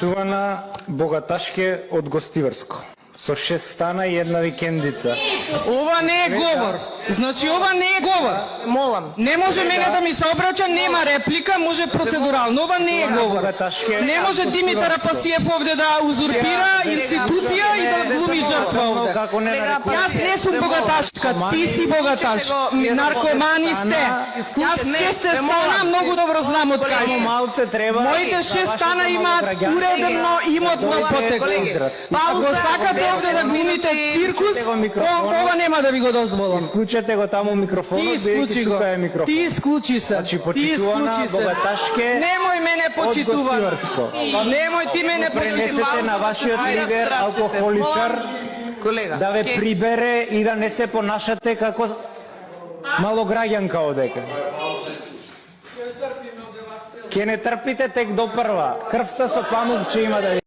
Почитувана богаташке од Гостиварско, со 6 стана и една викендица. Ова не е говор. Значи ова не е говор. Молам. Не може мене да ми се обраќа, нема реплика, може процедурално. Ова не е говор. Не може Димитар Апасиев овде да узурпира институција и да глуми жртва овде. Јас не сум богаташка, ти си богаташ. Наркомани сте. Јас 6 стана многу добро знам од кај. Моите 6 стана имаат уредено имотно ипотеку. Ако сакате овде да глумите циркус, ова нема да ви го дозволам. Исклучете го таму микрофонот, Ти исклучи го. Ти исклучи се. Значи, Ти почитувана исклучи се. богаташке Немој мене почитува. Немој ти мене Пренесете почитува. на вашиот лидер алкохоличар Колега. да ве прибере и да не се понашате како малограѓанка одека. Ке не трпите тек до прва. Крвта со памук че има да ви